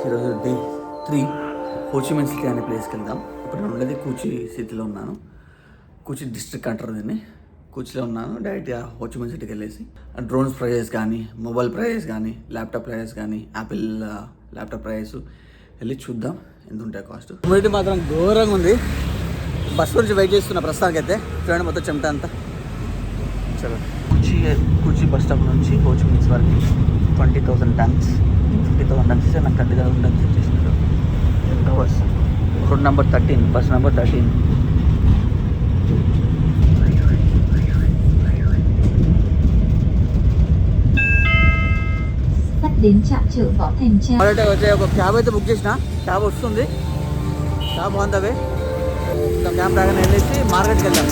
ఈరోజు day 3 Ho Chi Minh city అనే ప్లేస్కి వెళ్దాం. ఇప్పుడు నేను ఉండేది కూచి సిటీలో ఉన్నాను. కూచి డిస్ట్రిక్ట్ అంటారు దీన్ని. కూచిలో ఉన్నాను. డైరెక్ట్గా హోచిమిన్ సిటీకి వెళ్ళేసి డ్రోన్స్ ప్రైజెస్ కానీ, మొబైల్ ప్రైజెస్ కానీ, ల్యాప్టాప్ ప్రైజెస్ కానీ, యాపిల్ ల్యాప్టాప్ ప్రైజెస్ వెళ్ళి చూద్దాం ఎంత ఉంటాయి కాస్ట్. హ్యూమిడిటీ మాత్రం ఘోరంగా ఉంది. బస్ నుంచి వెయిట్ చేస్తున్న ప్రస్తుతానికి అయితే చూడండి, మొత్తం చెమట అంతా. చలో కూచి బస్ స్టాప్ నుంచి హోచిమిన్స్ వరకు 20,000 టన్స్. 50,000 టన్స్ ఇస్తే నాకు 30,000 టన్స్ ఇచ్చేసినారు. Bus road number 13, bus number 13. వచ్చే ఒక క్యాబ్ అయితే బుక్ చేసిన. క్యాబ్ వస్తుంది, cab on the way. Cab రాగానే వెళ్ళేసి మార్కెట్కి వెళ్దాం.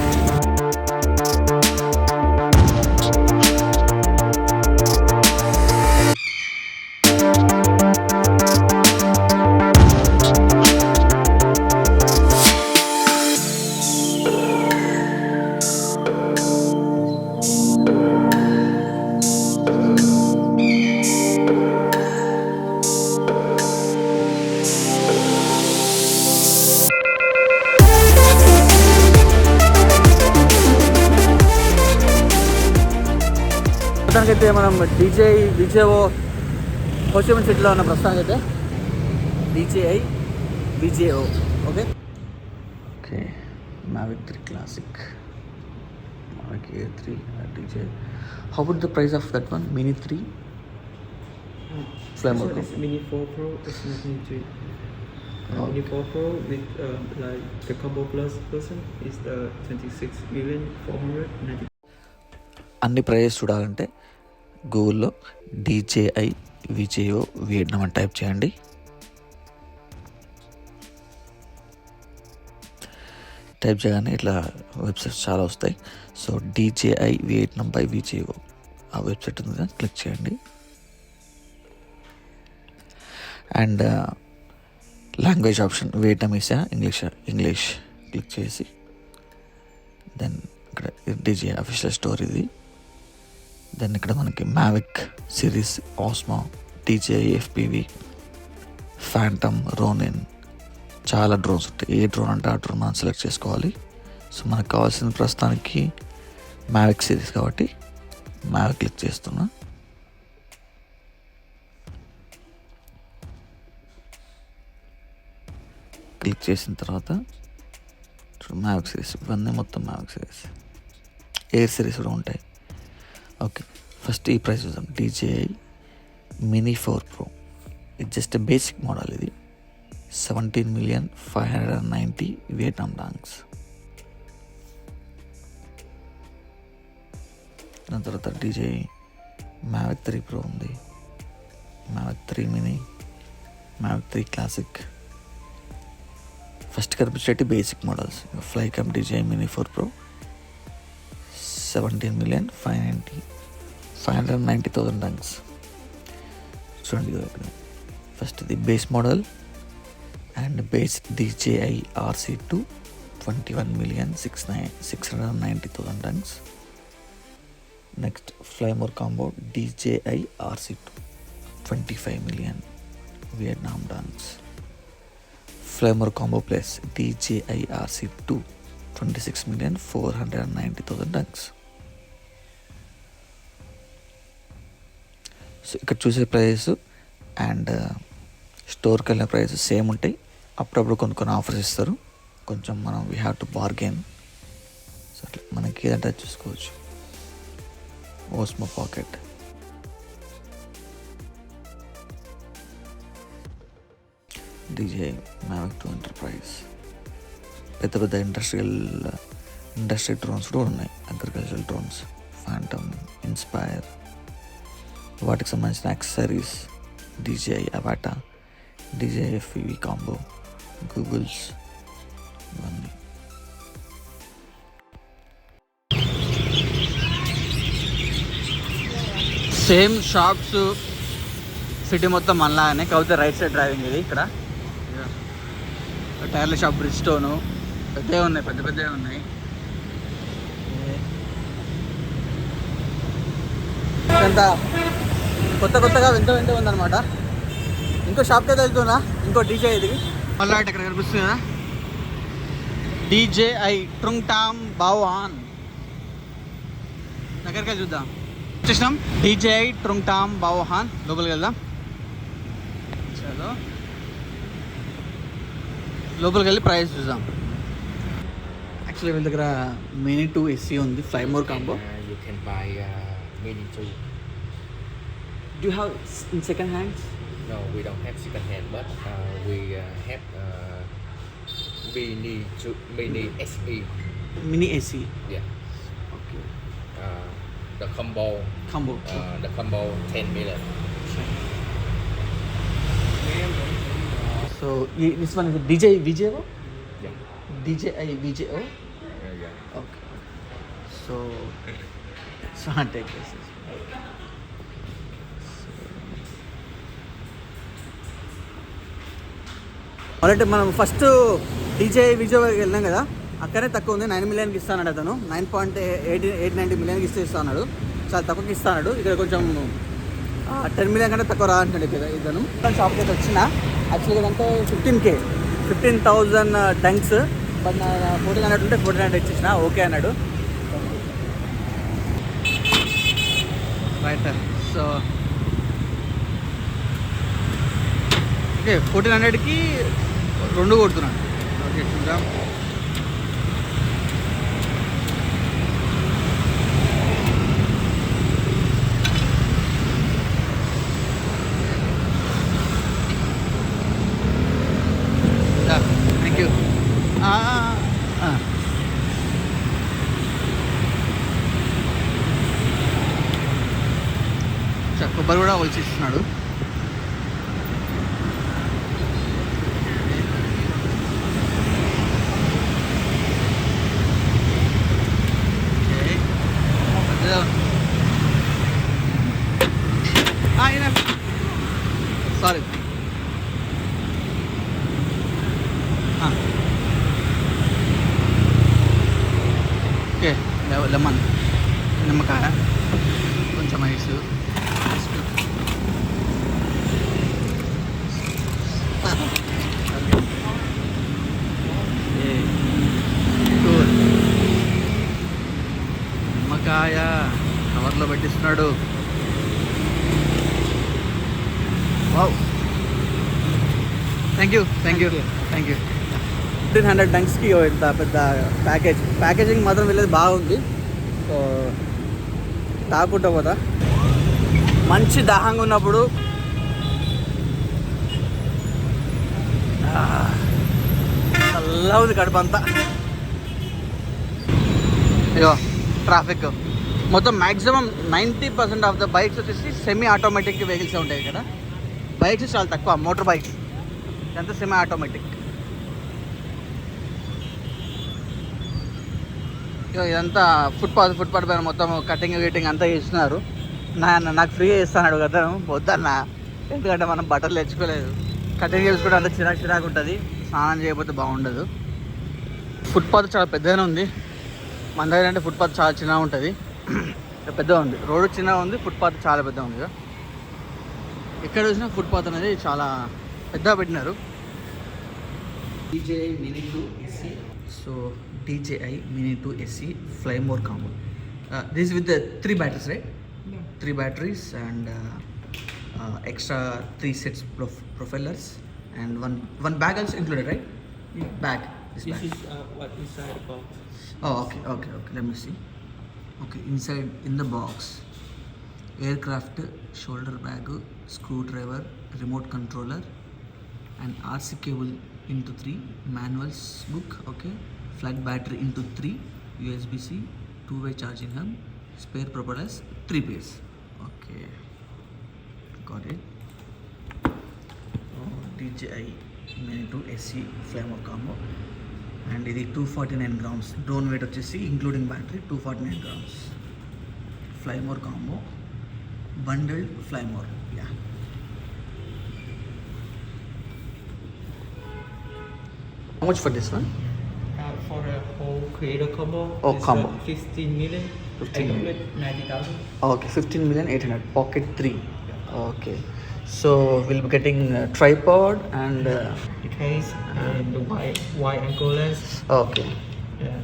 ప్రస్తుతానికైతే మనం విజేఓ హోచిమిన్ సిటీలో ఉన్న ప్రస్తుతానికైతే VJO. Okay Mavic 3 Classic, Mavic Air 3 DJ. How about the price of that one? Mini 3? This one is Mini 4 Pro, it's not Mini 3. Mini 4 Pro with like the combo plus version is the 26,490,000. అన్ని prices చూడాలంటే గూగుల్లో DJI VJO Vietnam అని type చేయండి. Type చేయగానే ఇట్లా websites చాలా వస్తాయి. So DJI Vietnam by VJO ఆ వెబ్సైట్ ఉంది, క్లిక్ చేయండి. అండ్ లాంగ్వేజ్ ఆప్షన్ వియట్నామీసా ఇంగ్లీష్ క్లిక్ చేసి దెన్ ఇక్కడ DJI అఫీషియల్ స్టోర్ ఇది. దెన్ ఇక్కడ మనకి Mavic series, Osmo, DJI FPV, Phantom, Ronin, చాలా డ్రోన్స్ ఉంటాయి. ఏ డ్రోన్ అంటే ఆ డ్రోన్ మనం సెలెక్ట్ చేసుకోవాలి. సో మనకు కావాల్సిన ప్రస్తుతానికి మ్యావిక్ సిరీస్ కాబట్టి మ్యావిక్ క్లిక్ చేస్తున్నా. క్లిక్ చేసిన తర్వాత మ్యావిక్ సిరీస్, ఇవన్నీ మొత్తం మ్యావిక్ సిరీస్, ఎయిర్ సిరీస్ కూడా ఉంటాయి. ఓకే, ఫస్ట్ ఈ ప్రైస్ చూద్దాం. DJI Mini 4 Pro, ఇది జస్ట్ బేసిక్ మోడల్. ఇది 17,590,000 వియట్నాం డాంగ్స్. దాని తర్వాత DJI Mavic 3 Pro ఉంది, Mavic 3 Mini, Mavic 3 Classic. First కనిపించేటి basic models. Flycam DJI Mini 4 Pro 17,590,000 dongs. చూడండి ఫస్ట్ ఇది base model and base DJI RC2 21,690,000 dongs. Next Fly More combo DJI RC2 25 million Vietnam dongs. Fly More combo plus DJI RC2 26,490,000 dongs. So ఇక్కడ చూసే price and స్టోర్కి వెళ్ళిన price same ఉంటాయి. అప్పుడప్పుడు కొన్ని offers ఇస్తారు, కొంచెం మనం we have to bargain. So అట్లా మనకి ఏదంటే చూసుకోవచ్చు. Osmo pocket, DJI Mavic 2 enterprise. పెద్ద పెద్ద ఇండస్ట్రీ డ్రోన్స్ కూడా ఉన్నాయి, అగ్రికల్చరల్ డ్రోన్స్, ఫ్యాంటమ్, ఇన్స్పైర్. వాటికి సంబంధించిన accessories DJI అవటా, DJI FPV combo, Google's, ఇవన్నీ. సేమ్ షాప్స్ సిటీ మొత్తం మనలాగానే, కాకపోతే రైట్ సైడ్ డ్రైవింగ్. ఇది ఇక్కడ టైర్ల షాప్, బ్రిడ్జ్ స్టోను, పెద్దవి ఉన్నాయి, పెద్దవి ఉన్నాయి. ఎంత కొత్తగా వింత ఉందన్నమాట. ఇంకో షాప్కి అయితే వెళ్తున్నా, ఇంకో డీజే ఇది మళ్ళీ ఇక్కడ కనిపిస్తుంది కదా, DJI ట్రుంగ్ టామ్ బావాన్. దగ్గరికి వెళ్ళి చూద్దాం. వచ్చేసినాం DJI ట్రుంగ్ టామ్ బావాన్. లోపలికి వెళ్దాం. చలో లోపలికి వెళ్ళి ప్రైస్ చూద్దాం. యాక్చువల్లీ వీళ్ళ దగ్గర మినీ 2 AC ఉంది, fly more combo. You can buy mini 2. Do you have in second hands? No, we don't have second hand, but we have mini SE. Mini AC. Yeah. Okay. The combo. The combo 10 million. So this one is DJI VJO. Yeah. DJI VJO. Yeah. Okay. So I'll take this. Already మనం first DJI విజయవాడకి వెళ్ళాం కదా, అక్కడే తక్కువ ఉంది. 9 million ఇస్తాడు అతను. 9.890 million ఇస్తా అన్నాడు. చాలా తక్కువకి ఇస్తాడు. ఇక్కడ కొంచెం 10 million కంటే తక్కువ రాదంటాడు ఇక్కడ ఇతను. షాప్కి అయితే వచ్చిన యాక్చువల్గా అంటే 15,000 టంక్స్, బట్ నా 1400 ఉంటే 1400 ఇచ్చేసిన. ఓకే అన్నాడు. రైట్. సో ఓకే 1400కి 2 కొడుతున్నాను. ఓకే చూద్దాం. Thank you. కొబ్బరి కూడా వచ్చి ఇస్తున్నాడు. సారీ. ఓకే లెమన్, నిమ్మకాయ, కొంచెం ఐస్. నిమ్మకాయ కవర్లో పెట్టిస్తున్నాడు. Wow, thank you. 1500 టంక్స్కి ఇంత పెద్ద ప్యాకేజింగ్ మాత్రం వెళ్ళేది బాగుంది. సో తాగుకుంటా పోతా. మంచి దాహంగా ఉన్నప్పుడు చల్లగా ఉంది కడుపు అంతా. ఇగో ట్రాఫిక్ మొత్తం మ్యాక్సిమం 90% ఆఫ్ ద బైక్స్ వచ్చేసి సెమీ ఆటోమేటిక్ వెహికల్స్ ఉంటాయి ఇక్కడ. బైక్స్ చాలా తక్కువ, మోటార్ బైక్స్ ఎంత సెమీ ఆటోమేటిక్. ఇదంతా ఫుట్పాత్ పైన మొత్తం కటింగ్ అంతా చేస్తున్నారు. నాకు ఫ్రీగా ఇస్తాను కదా, వద్దన్నా. ఎందుకంటే మనం బట్టలు తెచ్చుకోలేదు. కటింగ్ చేసుకుంటే అంత చిరాకు ఉంటుంది, స్నానం చేయకపోతే బాగుండదు. ఫుట్పాత్ చాలా పెద్దగానే ఉంది. మన దగ్గర అంటే ఫుట్పాత్ చాలా చిన్నగా ఉంటుంది, పెద్దగా ఉంది. రోడ్డు చిన్నగా ఉంది, ఫుట్పాత్ చాలా పెద్దగా ఉంది. ఎక్కడ చూసినా ఫుట్పాత్ అనేది చాలా పెద్దగా పెట్టినారు. DJI Mini 2 SE. So DJI Mini 2 SE Fly More combo. This is with the 3 batteries, right? Yeah. 3 batteries and extra 3 sets propellers and one bag also included, right? Yeah. Bag. This bag. is what inside the box. Oh, okay. Let me see. Okay, inside in the box, aircraft shoulder bag, screwdriver, remote controller, and RC cable into 3, manuals book, okay, flat battery into 3, USB-C, 2-way charging hub, spare propellers, 3 pairs. Okay, got it. DJI Mini 2 SE Flamer combo. And ఇది 249 grams. Drone weight వచ్చేసి including battery 249 grams. Flymore combo. Bundled Flymore. Yeah. How much for this one? For a whole creator combo. Oh, it's combo. 15 million. 15 million. 890,000. Okay, 15,800,000. Pocket 3. Okay. So we'll be getting tripod and The case and the wide angle lens. okay. Yeah.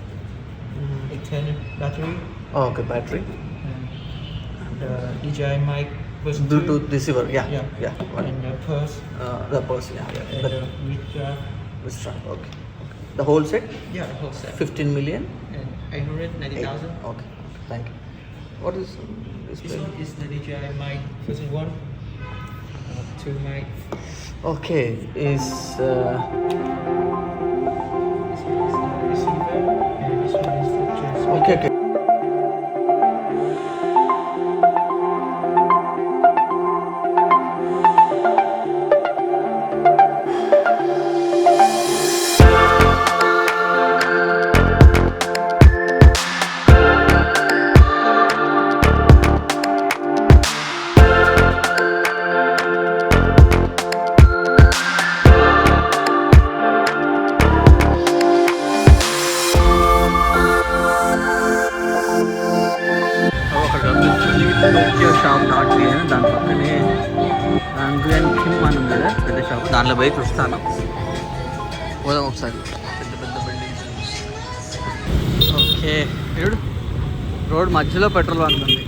External battery. Okay, battery. And DJI mic version 2. Bluetooth receiver. Yeah. Yeah. And the purse. The purse. Yeah. And The the wrist strap. strap. Okay. The whole set. Yeah, the whole set. 15 million. And 890,000. Okay. Thank you. What is this? This one is the DJI mic version 1. 2 mic. Okay. Is This one is the receiver. And this one is the transmitter. okay. ఒక గమనించింది Tokyo shop dot అని దాని పక్కనే రంగుయన్ Kim అని ఉంది కదా పెద్ద shop దాంట్లో పోయి చూస్తాను పోదాం ఒకసారి పెద్ద పెద్ద బిల్డింగ్స్ ఓకే చూడు రోడ్ మధ్యలో పెట్రోల్ బంక్ ఉంది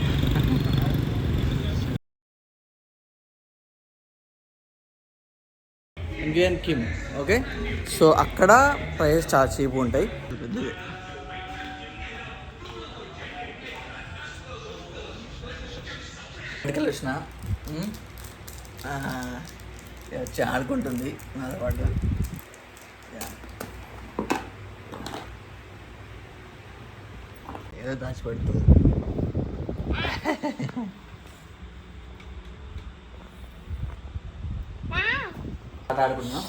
రంగుయన్ కిమ్ ఓకే సో అక్కడ ప్రైస్ చాలా చీప్ ఉంటాయి పెద్దది ఎక్కడికి వచ్చిన వచ్చి ఆడుకుంటుంది నాతో పాటు ఏదో దాచిపెడుతుంది ఆట ఆడుకున్నాం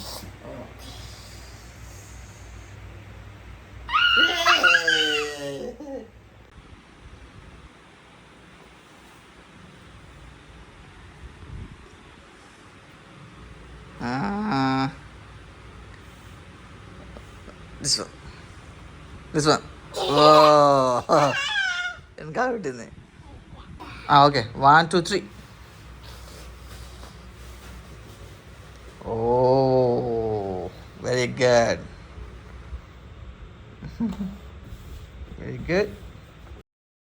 This one. Oh. ఇంకా పెట్టింది okay 1 2 3 Oh, very good. Very good.